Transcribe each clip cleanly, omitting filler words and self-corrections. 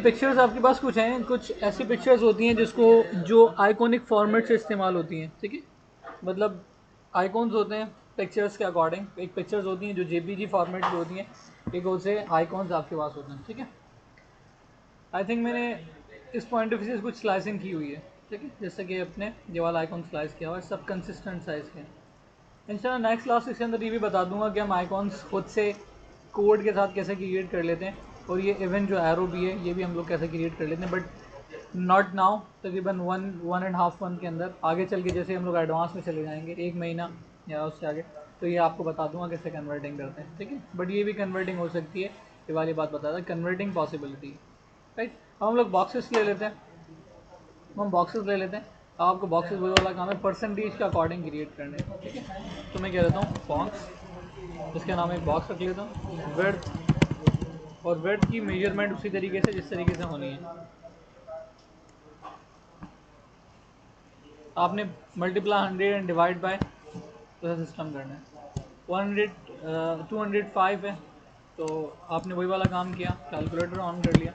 Pictures आपके पास कुछ हैं, कुछ ऐसी पिक्चर्स होती हैं जिसको जो आइकॉनिक फॉर्मेट से इस्तेमाल होती हैं, ठीक है। मतलब आइकॉन्स होते हैं पिक्चर्स के अकॉर्डिंग, एक पिक्चर्स होती हैं जो जेपीजी फॉर्मेट की होती हैं, एक होते आइकॉन्स आपके पास होते हैं, ठीक है। आई थिंक मैंने इस पॉइंट ऑफ व्यू से कुछ स्लाइसिंग की हुई है, ठीक है, जैसे कि अपने ये वाला आइकॉन स्लाइस किया हुआ है, सब कंसिस्टेंट साइज़ के हैं। इंशाल्लाह नेक्स्ट क्लास के अंदर ये भी बता दूंगा कि हम आइकॉन्स खुद से कोड के साथ कैसे क्रिएट कर लेते हैं, और ये इवन जो एरो भी है ये भी हम लोग कैसे क्रिएट कर लेते हैं, बट नॉट नाउ। तकरीबन 1.5 मंथ के अंदर आगे चल के जैसे हम लोग एडवांस में चले जाएंगे, 1 महीना या उससे आगे, तो ये आपको बता दूंगा कैसे कन्वर्टिंग करते हैं, ठीक है। बट ये भी कन्वर्टिंग हो सकती है, ये वाली बात बता था, कन्वर्टिंग पॉसिबिलिटी, राइट। अब हम लोग बॉक्सेस ले लेते हैं, हम बॉक्सेस ले लेते हैं। आपको बॉक्सेस वही वाला काम है परसेंटेज के अकॉर्डिंग क्रिएट करने, ठीक है। तो मैं कह देता हूँ बॉक्स, इसके नाम एक बॉक्स रख लेता हूँ, विड्थ, और विड्थ की मेजरमेंट उसी तरीके से जिस तरीके से होनी है। आपने मल्टीप्लाई 100 एंड डिवाइड बाय तो सिस्टम करना है। 205 है, तो आपने वही वाला काम किया, कैलकुलेटर ऑन कर लिया,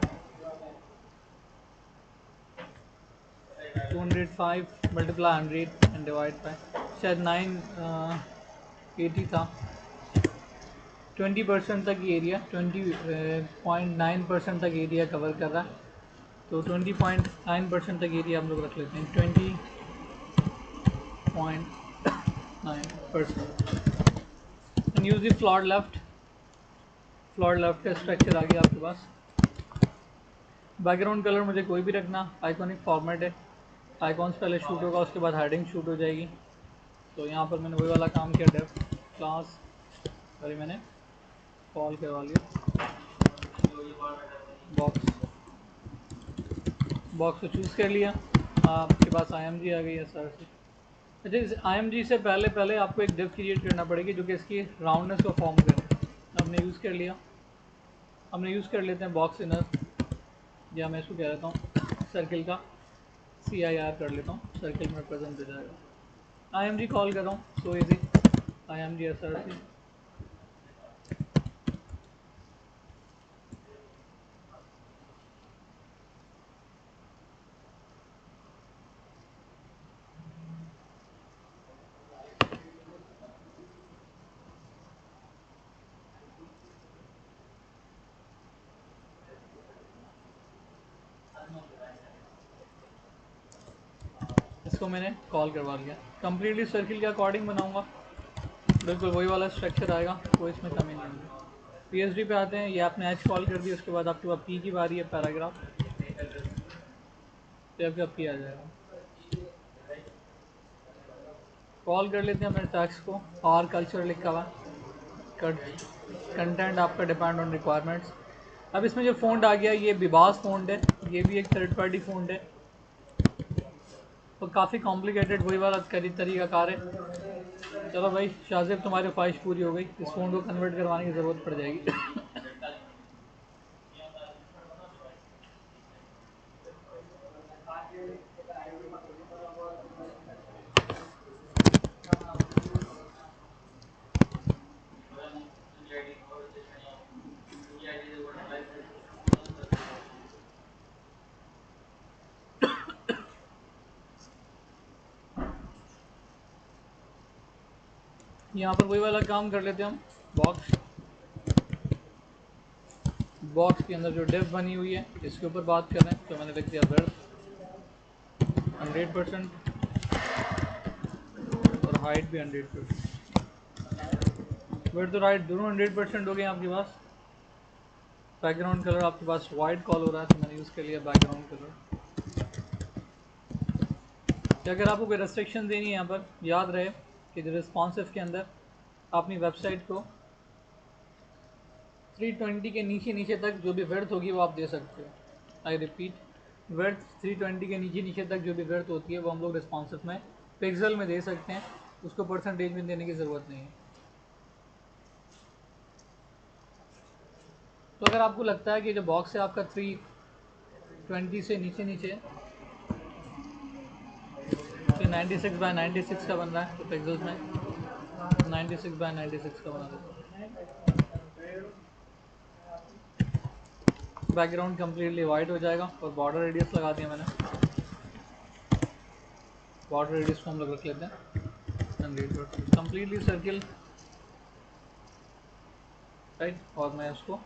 205 मल्टीप्लाई 100 एंड डिवाइड बाय, शायद 980 था। 20% तक ये एरिया, 20.9% तक एरिया कवर कर रहा है, तो 20.9% तक एरिया हम लोग रख लेते हैं, 20.9%। And use the floor left, floor left का स्ट्रक्चर आ गया आपके पास। बैकग्राउंड कलर मुझे कोई भी रखना, आइकॉनिक फॉर्मेट है, आइकॉन्स पहले शूट होगा, उसके बाद हेडिंग शूट हो जाएगी। तो यहाँ पर मैंने वही वाला काम किया, डेफ क्लास, और मैंने कॉल करवा लिया बॉक्स, बॉक्स को चूज़ कर लिया, आपके पास IMG आ गई है सर से। अच्छा, इस IMG से पहले आपको एक डिव क्रिएट करना पड़ेगी जो कि इसकी राउंडनेस को फॉर्म करे। हमने यूज़ कर लिया, हमने यूज़ कर लेते हैं बॉक्स इनर, या मैं इसको कह देता हूँ सर्किल का CIR कर लेता हूँ, सर्किल में प्रेजेंट हो जाएगा। IMG कॉल कर रहा हूँ, सो इजी, IMG SRC। इसको मैंने कॉल करवा लिया, कम्प्लीटली सर्किल के अकॉर्डिंग बनाऊंगा, बिल्कुल वही वाला स्ट्रक्चर आएगा, कोई इसमें कमी नहीं होगी। PSD पे आते हैं, ये आपने H कॉल कर दी, उसके बाद आपके पास P की बारी है, पैराग्राफ, तो आपका P आ जाएगा। कॉल कर लेते हैं अपने टैक्स को, और कल्चर लिखा हुआ, कंटेंट आपका डिपेंड ऑन रिक्वायरमेंट्स। अब इसमें जो फ़ॉन्ट आ गया ये बिबास फ़ॉन्ट है, ये भी एक थर्ड पार्टी फ़ॉन्ट है, तो काफ़ी कॉम्प्लिकेटेड वही वाला तरीका कार है। चलो भाई शाजिब, तुम्हारी ख्वाहिश पूरी हो गई, इस फ़ोन को कन्वर्ट करवाने की ज़रूरत पड़ जाएगी। यहाँ पर वही वाला काम कर लेते हैं हम, बॉक्स, बॉक्स के अंदर जो डिव बनी हुई है इसके ऊपर बात करें तो मैंने लिख दिया विड्थ 100% और हाइट भी 100%। विड्थ और हाइट दोनों 100% हो गए आपके पास। बैकग्राउंड कलर आपके पास वाइट कॉल हो रहा है, तो मैंने यूज़ कर लिया बैकग्राउंड कलर। कि अगर आपको कोई रेस्ट्रिक्शन देनी है यहाँ पर, याद रहे कि जो रिस्पॉन्सिव के अंदर अपनी वेबसाइट को 320 के नीचे तक जो भी वर्थ होगी वो आप दे सकते हो। आई रिपीट, वर्थ 320 के नीचे तक जो भी वर्थ होती है वो हम लोग रिस्पॉन्सिव में पिक्सल में दे सकते हैं, उसको परसेंटेज में देने की ज़रूरत नहीं है। तो अगर आपको लगता है कि जो बॉक्स है आपका 320 से नीचे तो 96x96 का बन रहा है, तो पिक्सल्स में 96x96 का बना देता हूँ। बैकग्राउंड कम्प्लीटली वाइट हो जाएगा और बॉर्डर रेडियस लगा दिया मैंने। बॉर्डर रेडियस को हम लोग रख लेते हैं कम्प्लीटली सर्किल, राइट। और मैं उसको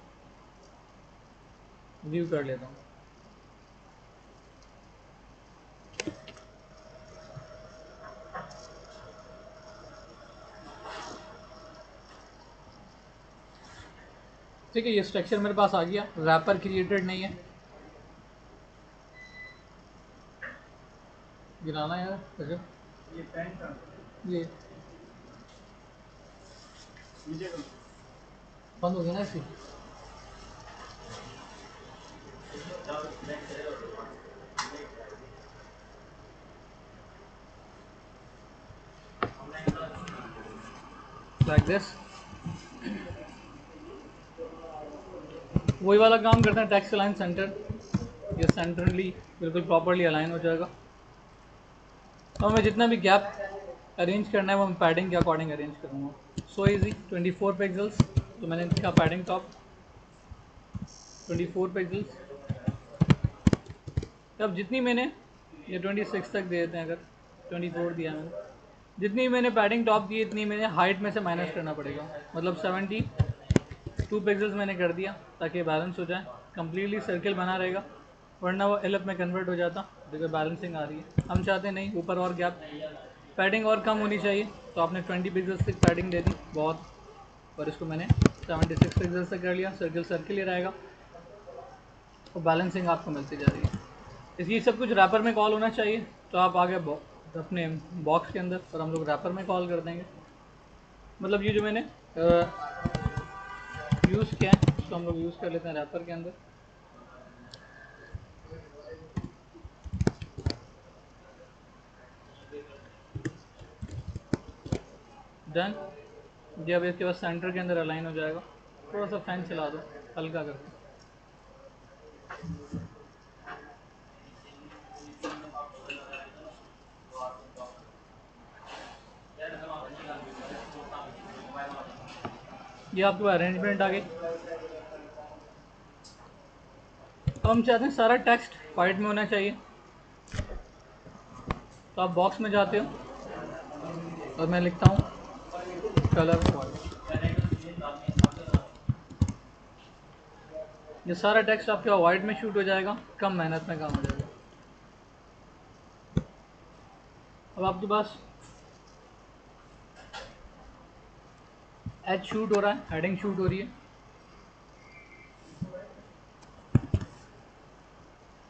व्यू कर लेता हूँ। ठीक है, ये स्ट्रक्चर मेरे पास आ गया, रैपर क्रिएटेड नहीं है। गिराना यार अच्छा, ये बंद हो गया ना इसकी। लाइक दिस, वही वाला काम करते हैं, टेक्स्ट अलाइन सेंटर, ये सेंटरली बिल्कुल प्रॉपरली अलाइन हो जाएगा। और मैं जितना भी गैप अरेंज करना है वो मैं पैडिंग के अकॉर्डिंग अरेंज करूँगा। सो इजी, 24 पिक्सल्स, तो मैंने लिखा पैडिंग टॉप 24 पिक्सल्स। अब जितनी मैंने, ये 26 तक दे देते हैं, अगर 24 दिया मैंने, जितनी मैंने पैडिंग टॉप की इतनी मैंने हाइट में से माइनस करना पड़ेगा। मतलब 72 पिक्सल्स मैंने कर दिया ताकि बैलेंस हो जाए, कम्प्लीटली सर्किल बना रहेगा, वरना वो एलएफ में कन्वर्ट हो जाता। देखो बैलेंसिंग आ रही है, हम चाहते नहीं ऊपर और गैप, पैडिंग और कम होनी चाहिए, तो आपने 20 पिक्सल्स तक पैडिंग दे दी बहुत, और इसको मैंने 76 पिक्सल्स तक कर लिया। सर्किल सर्किल ही रहेगा और बैलेंसिंग आपको मिलती जा रही है। इसकी सब कुछ रैपर में कॉल होना चाहिए, तो आप आगे अपने बॉक्स के अंदर, और हम लोग रैपर में कॉल कर देंगे। मतलब ये जो मैंने यूज़ किया है इसको हम लोग यूज़ कर लेते हैं रैपर के अंदर। डन, ये अब इसके बाद सेंटर के अंदर अलाइन हो जाएगा। थोड़ा सा फैन चला दो हल्का करके। ये आपके पास अरेंजमेंट आ गई। अब हम चाहते हैं सारा टेक्स्ट वाइट में होना चाहिए, तो आप बॉक्स में जाते हो और मैं लिखता हूँ कलर वाइट। ये सारा टेक्स्ट आपके वाइट में शूट हो जाएगा, कम मेहनत में काम हो जाएगा। अब आपके पास एच शूट हो रहा है, हेडिंग शूट हो रही है,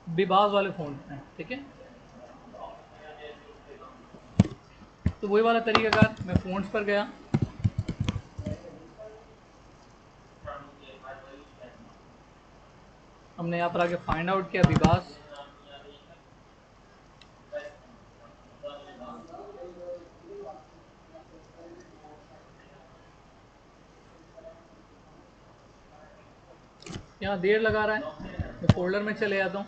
बिबाज वाले फ़ॉन्ट में, ठीक है। तो वही वाला तरीकाकार, मैं फ़ॉन्ट्स पर गया, हमने यहाँ पर आके फाइंड आउट किया बिबास, यहाँ देर लगा रहा है, मैं फोल्डर में चले जाता हूँ।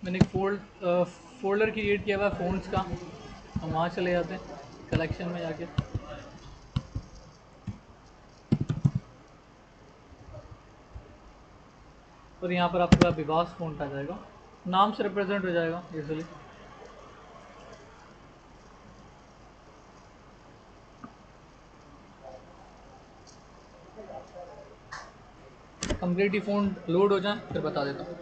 मैंने एक फोल्डर क्रिएट किया हुआ है फ़ॉन्ट्स का, हम वहाँ चले जाते हैं कलेक्शन में जाके, और यहाँ पर आपके पास बिबास फ़ॉन्ट आ जाएगा, नाम से रिप्रेजेंट हो जाएगा यूजुअली। कंप्लीटली फ़ॉन्ट लोड हो जाए फिर बता देता हूँ।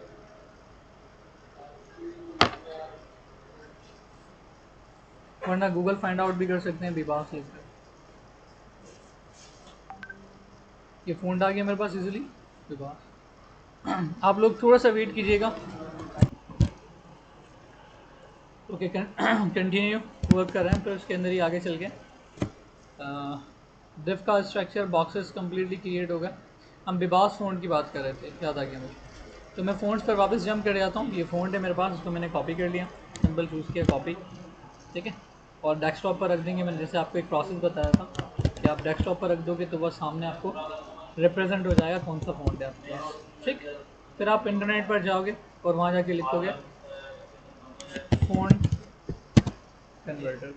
वरना गूगल फाइंड आउट भी कर सकते हैं बिबास लिख कर। ये फ़ॉन्ट आ गया मेरे पास इजीली बिबास। आप लोग थोड़ा सा वेट कीजिएगा। ओके, कंटिन्यू वर्क कर रहे हैं, फिर उसके अंदर ही आगे चल के डिफ का स्ट्रक्चर बॉक्सेस कम्प्लीटली क्रिएट हो गया। हम बिबास फ़ॉन्ट की बात कर रहे थे, याद आ गया मुझे। तो मैं फ़ॉन्ट्स पर वापस जंप कर जाता हूँ। ये फ़ॉन्ट है मेरे पास, उसको मैंने कॉपी कर लिया, सिंपल चूज़ किया कॉपी, ठीक है, और डेस्कटॉप पर रख देंगे। मैंने जैसे आपको एक प्रोसेस बताया था, कि आप डेस्कटॉप पर रख दोगे तो वह सामने आपको रिप्रेजेंट हो जाएगा कौन सा फ़ॉन्ट है आपके पास, ठीक। फिर आप इंटरनेट पर जाओगे और वहाँ जाके लिखोगे font converter,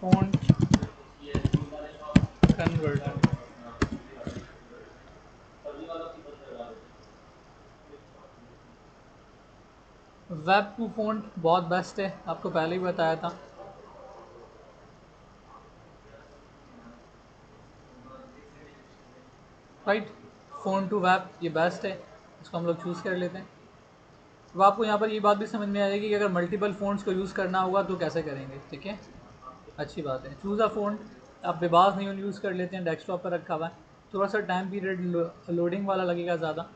font converter. Web two font बहुत बेस्ट है, आपको पहले ही बताया था। राइट, फ़ोन टू वेब ये बेस्ट है, इसको हम लोग चूज़ कर लेते हैं। अब आपको यहाँ पर ये बात भी समझ में आएगी कि अगर मल्टीपल फ़ोन्स को यूज़ करना होगा तो कैसे करेंगे, ठीक है। अच्छी बात है, चूज़ अ फ़ोन। आप बेबास नहीं यूज़ कर लेते हैं, डेस्कटॉप पर रखा हुआ है, थोड़ा सा टाइम पीरियड लोडिंग वाला लगेगा ज़्यादा।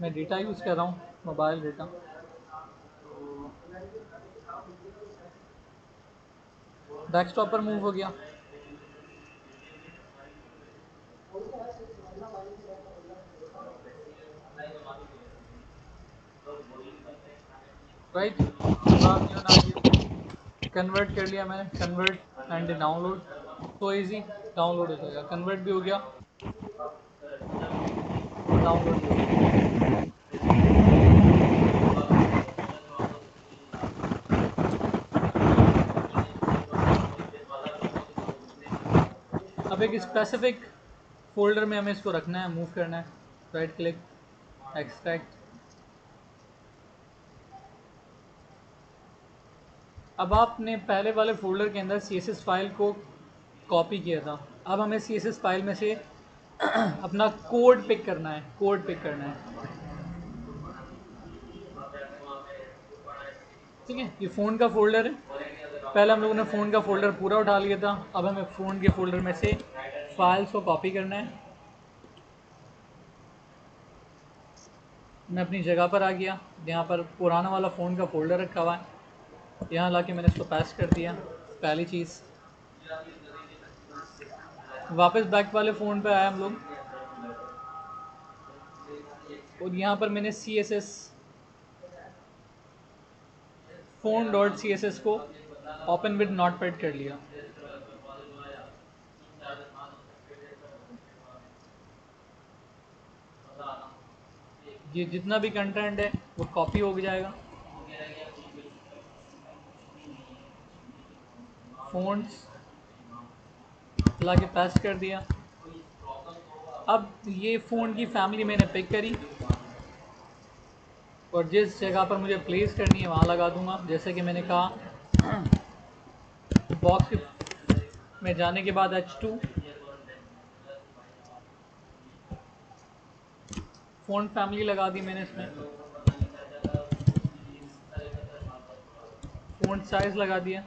मैं डेटा यूज़ कर रहा हूँ, मोबाइल डेटा। डेस्कटॉप पर मूव हो गया। राइट, कन्वर्ट कर लिया मैंने, कन्वर्ट एंड डाउनलोड। तो इजी, डाउनलोड हो जाएगा, कन्वर्ट भी हो गया, डाउनलोड भी हो गया। अब एक स्पेसिफिक फोल्डर में हमें इसको रखना है, मूव करना है। Right click, extract. अब आपने पहले वाले फोल्डर के अंदर CSS फाइल को कॉपी किया था, अब हमें CSS फाइल में से अपना कोड पिक करना है, कोड पिक करना है, ठीक है। ये फ़ोन का फोल्डर है, पहले हम लोगों ने फ़ोन का फोल्डर पूरा उठा लिया था, अब हमें फ़ोन के फोल्डर में से फाइल्स को कॉपी करना है। मैं अपनी जगह पर आ गया, यहाँ पर पुराना वाला फ़ोन का फोल्डर रखा हुआ है, यहाँ लाके मैंने इसको पेस्ट कर दिया। पहली चीज़, वापस बैक वाले फ़ोन पे आए हम लोग, और यहाँ पर मैंने CSS फ़ोन डॉट CSS को ओपन विद नोटपैड कर लिया। ये जितना भी कंटेंट है वो कॉपी हो जाएगा, फ़ॉन्ट्स ला के पेस्ट कर दिया। अब ये फ़ोन की फैमिली मैंने पिक करी और जिस जगह पर मुझे प्लेस करनी है वहाँ लगा दूंगा। जैसे कि मैंने कहा, बॉक्स में जाने के बाद H2, फ़ॉन्ट फैमिली लगा दी मैंने इसमें, फ़ॉन्ट साइज़ लगा दिया,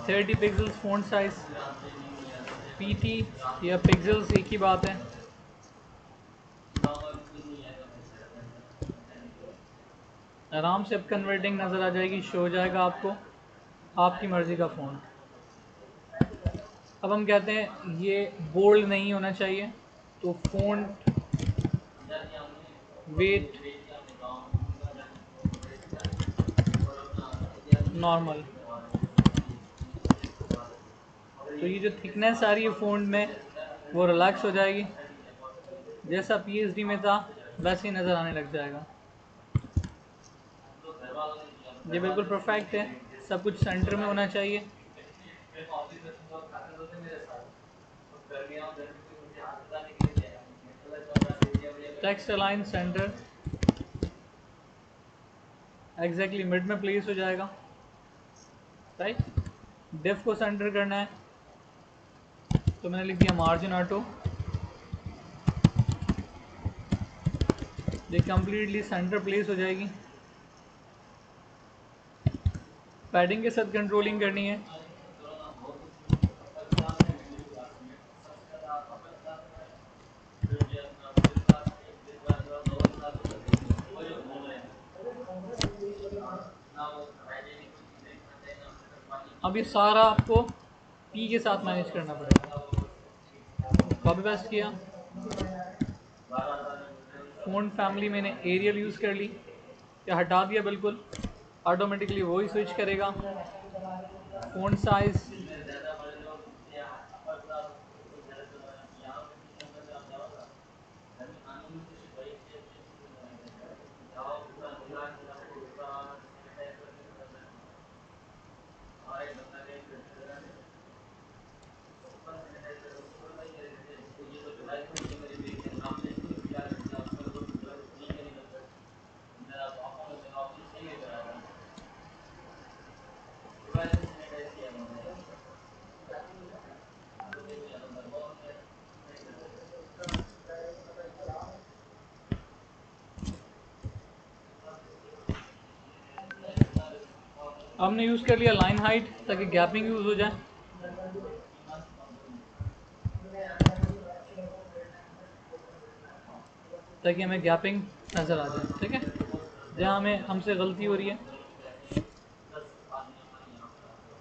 thirty pixels font size. PT या पिक्सल्स एक ही बात है। आराम से अब कन्वर्टिंग नज़र आ जाएगी, शो हो जाएगा आपको आपकी मर्ज़ी का फ़ोन। अब हम कहते हैं ये बोल्ड नहीं होना चाहिए, तो फ़ॉन्ट वेट नॉर्मल। तो ये जो थिकनेस आ रही है फ़ॉन्ट में वो रिलैक्स हो जाएगी, जैसा PSD में था वैसे ही नज़र आने लग जाएगा। ये बिल्कुल परफेक्ट है, सब कुछ सेंटर में होना चाहिए। Text align centre, exactly mid में प्लेस हो जाएगा। राइट, डिफ को सेंटर करना है तो मैंने लिख दिया मार्जिन ऑटो, ये कम्प्लीटली सेंटर प्लेस हो जाएगी। पैडिंग के साथ कंट्रोलिंग करनी है, अब ये सारा आपको P के साथ मैनेज करना पड़ेगा। कॉपी पेस्ट किया, फ़ॉन्ट फैमिली मैंने एरियल यूज़ कर ली या हटा दिया, बिल्कुल ऑटोमेटिकली वही स्विच करेगा। फ़ॉन्ट साइज़ हमने यूज़ कर लिया लाइन हाइट ताकि गैपिंग यूज़ हो जाए, ताकि हमें गैपिंग नज़र आ जाए। ठीक है, जहाँ हमें हमसे गलती हो रही है।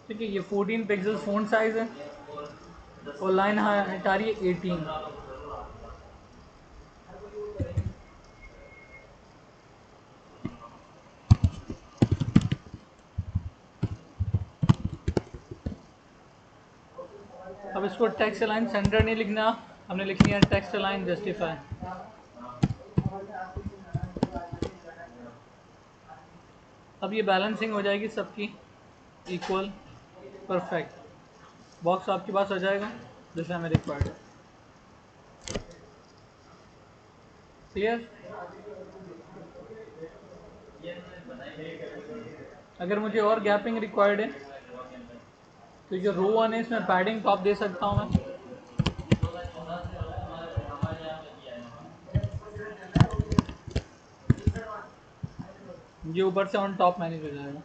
ठीक है, ये 14 पिक्सल फ़ॉन्ट साइज़ है और लाइन हाइट आ रही है 18। अब इसको टेक्स्ट अलाइन सेंटर नहीं लिखना, हमने लिखनी है टेक्स्ट अलाइन जस्टिफाई। अब ये बैलेंसिंग हो जाएगी सबकी इक्वल, परफेक्ट। बॉक्स आपके पास आ जाएगा जैसे हमें रिक्वायर्ड है। क्लियर? अगर मुझे और गैपिंग रिक्वायर्ड है तो जो रो वन है इसमें पैडिंग टॉप दे सकता हूँ मैं। ये ऊपर से ऑन टॉप मैनेज हो जाएगा।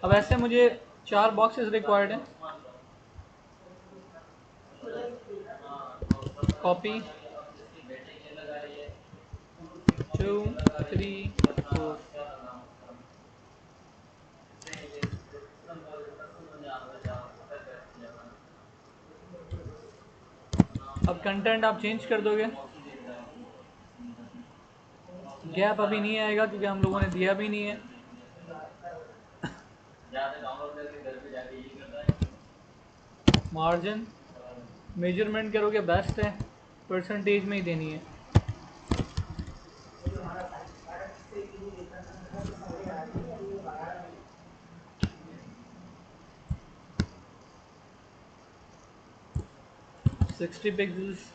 अब ऐसे मुझे 4 बॉक्सेस रिक्वायर्ड हैं। कॉपी 2 3 4। अब कंटेंट आप चेंज कर दोगे, गैप अभी नहीं आएगा क्योंकि हम लोगों ने दिया भी नहीं है। मार्जिन मेजरमेंट करोगे बेस्ट है, परसेंटेज में ही देनी है। सिक्सटी पिक्सल्स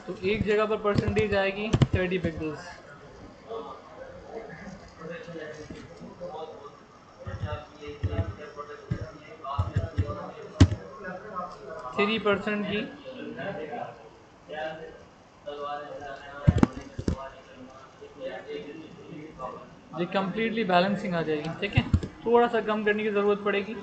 तो एक जगह पर परसेंटेज आएगी 30 पिक्सल्स। थ्री परसेंट की ये कम्प्लीटली बैलेंसिंग आ जाएगी। ठीक है, थोड़ा सा कम करने की ज़रूरत पड़ेगी।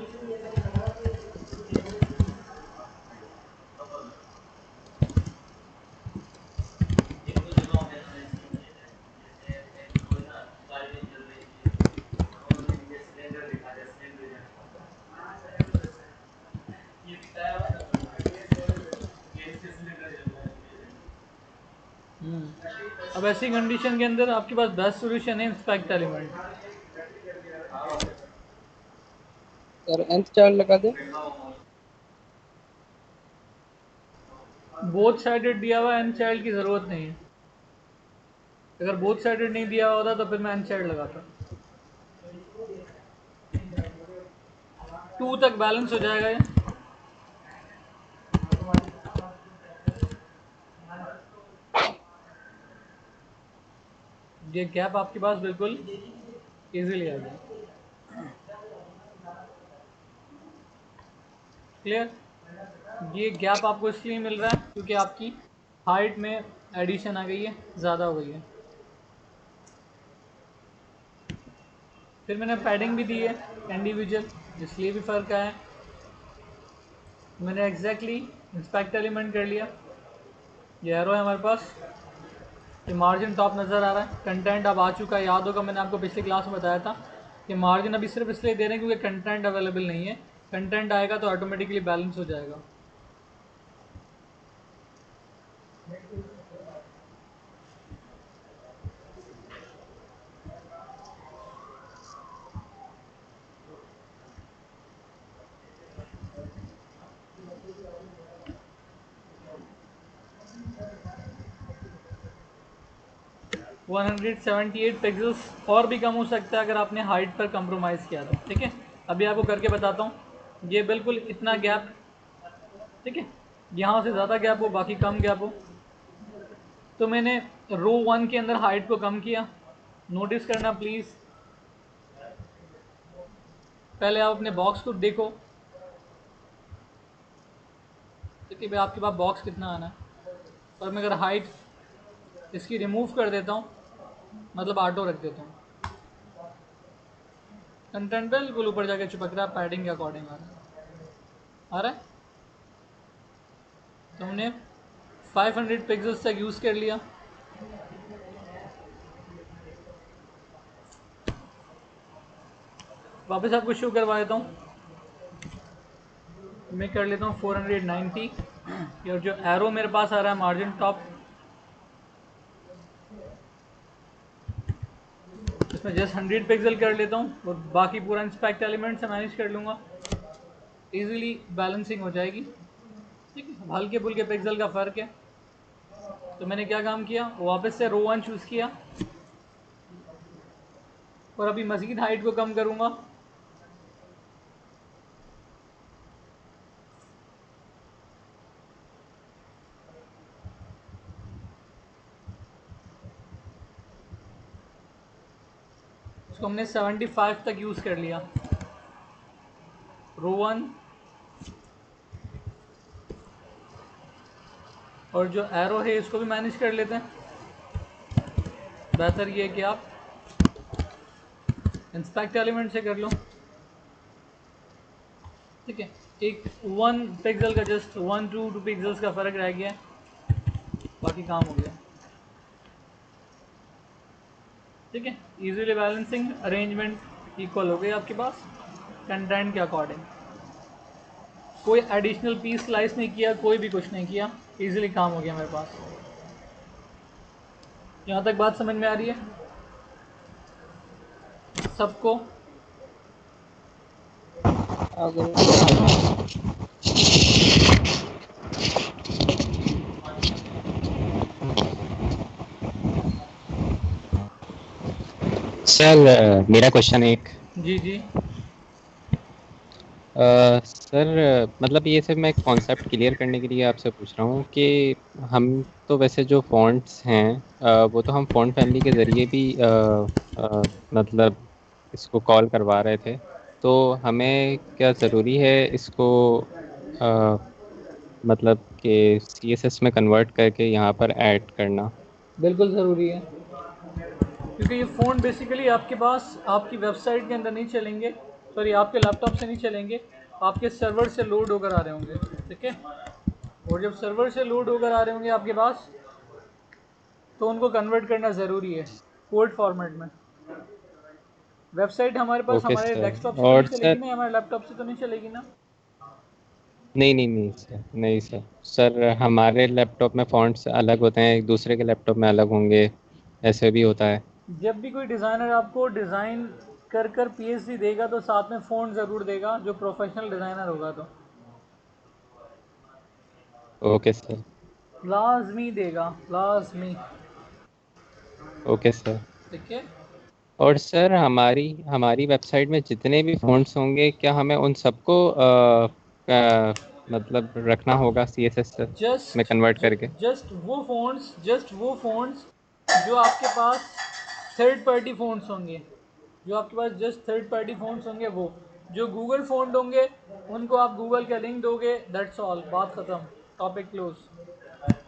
अब ऐसी कंडीशन के अंदर आपके पास बेस्ट सोल्यूशन है inspect element. Sir nth chart लगा दे। बोथ साइडेड दिया हुआ एन चाइल्ड की ज़रूरत नहीं है। अगर बोथ साइडेड नहीं दिया होता तो फिर मैं एन चाइल्ड लगाता। 2 तक बैलेंस हो जाएगा ये गैप आपके पास बिल्कुल इजीली आ जाए। क्लियर? ये गैप आपको इसलिए मिल रहा है क्योंकि आपकी हाइट में एडिशन आ गई है, ज़्यादा हो गई है। फिर मैंने पैडिंग भी दी है इंडिविजुअल, इसलिए भी फ़र्क आया है। मैंने एग्जैक्टली इंस्पेक्ट एलिमेंट कर लिया। ये एरो है हमारे पास, ये मार्जिन टॉप नज़र आ रहा है। कंटेंट अब आ चुका है, याद होगा मैंने आपको पिछली क्लास में बताया था कि मार्जिन अभी सिर्फ इसलिए दे रहे हैं क्योंकि कंटेंट अवेलेबल नहीं है। कंटेंट आएगा तो ऑटोमेटिकली बैलेंस हो जाएगा। 178 पिक्सल्स और भी कम हो सकता है अगर आपने हाइट पर कंप्रोमाइज़ किया तो, ठीक है। अभी आपको करके बताता हूँ। ये बिल्कुल इतना गैप, ठीक है, यहाँ से ज़्यादा गैप हो, बाकी कम गैप हो। तो मैंने रो 1 के अंदर हाइट को कम किया। नोटिस करना प्लीज़, पहले आप अपने बॉक्स को देखो, ठीक है भाई, आपके पास बॉक्स कितना आना है। और मैं अगर हाइट इसकी रिमूव कर देता हूँ, मतलब ऑटो रख देता हूँ, कंटेंट बिल्कुल ऊपर जाके चिपक रहा है, पैडिंग के अकॉर्डिंग आ रहा है। तो हमने 500 पिक्सल्स तक यूज़ कर लिया। वापस आपको शो करवा देता हूँ। मैं कर लेता हूँ 490। और जो एरो मेरे पास आ रहा है मार्जिन टॉप, इसमें जस्ट 100 पिक्सल कर लेता हूँ और बाकी पूरा इंस्पेक्ट एलिमेंट से मैनेज कर लूँगा, इजीली बैलेंसिंग हो जाएगी, ठीक है। हल्के फुल्के पिक्सल का फ़र्क है। तो मैंने क्या काम किया, वापस से रो 1 चूज़ किया और अभी मज़ीद हाइट को कम करूँगा। इसको हमने 75 तक यूज़ कर लिया, रो 1। और जो एरो है इसको भी मैनेज कर लेते हैं। बेहतर ये है कि आप इंस्पेक्ट एलिमेंट से कर लो, ठीक है। एक 1 पिक्सल का जस्ट 1 to 2 पिक्सल्स का फ़र्क रह गया है, बाकी काम हो गया, ठीक है। इजीली बैलेंसिंग, अरेंजमेंट इक्वल हो गई आपके पास कंटेंट के अकॉर्डिंग। कोई एडिशनल पीस स्लाइस नहीं किया, कोई भी कुछ नहीं किया, इजीली काम हो गया मेरे पास। यहाँ तक बात समझ में आ रही है सबको? अगर सर मेरा क्वेश्चन एक जी जी। सर मतलब ये सब मैं कॉन्सेप्ट क्लियर करने के लिए आपसे पूछ रहा हूँ कि हम तो वैसे जो फ़ॉन्ट्स हैं वो तो हम फ़ॉन्ट फैमिली के ज़रिए भी मतलब इसको कॉल करवा रहे थे, तो हमें क्या ज़रूरी है इसको अ, मतलब कि CSS में कन्वर्ट करके यहाँ पर ऐड करना? बिल्कुल ज़रूरी है, क्योंकि ये फ़ोन बेसिकली आपके पास आपकी वेबसाइट के अंदर नहीं चलेंगे, सॉरी आपके लैपटॉप से नहीं चलेंगे, आपके सर्वर से लोड होकर आ रहे होंगे, ठीक है। और जब सर्वर से लोड होकर आ रहे होंगे आपके पास, तो उनको कन्वर्ट करना ज़रूरी है कोड फॉर्मेट में। वेबसाइट हमारे पास ओके हमारे सर। डेस्कटॉप से तो नहीं और चलेगी सर ना, हमारे लैपटॉप से तो नहीं चलेगी ना। नहीं नहीं नहीं सर, नहीं सर। सर हमारे लैपटॉप में फ़ॉन्ट्स अलग होते हैं, एक दूसरे के लैपटॉप में अलग होंगे, ऐसे भी होता है। जब भी कोई डिज़ाइनर आपको डिज़ाइन कर कर पीएचडी देगा तो साथ में फ़ॉन्ट ज़रूर देगा, जो प्रोफेशनल डिज़ाइनर होगा तो ओके सर। लाजमी देगा, लाजमी, ओके सर। ठीक है। और सर हमारी हमारी वेबसाइट में जितने भी फ़ॉन्ट्स होंगे, क्या हमें उन सबको मतलब रखना होगा CSS में जस्ट कन्वर्ट करके? जस्ट वो फ़ॉन्ट्स जो आपके पास थर्ड पार्टी फ़ॉन्ट्स होंगे, जो आपके पास जस्ट थर्ड पार्टी फ़ॉन्ट्स होंगे, वो जो गूगल फ़ॉन्ट होंगे उनको आप गूगल का लिंक दोगे, दैट्स ऑल, बात ख़त्म, टॉपिक क्लोज।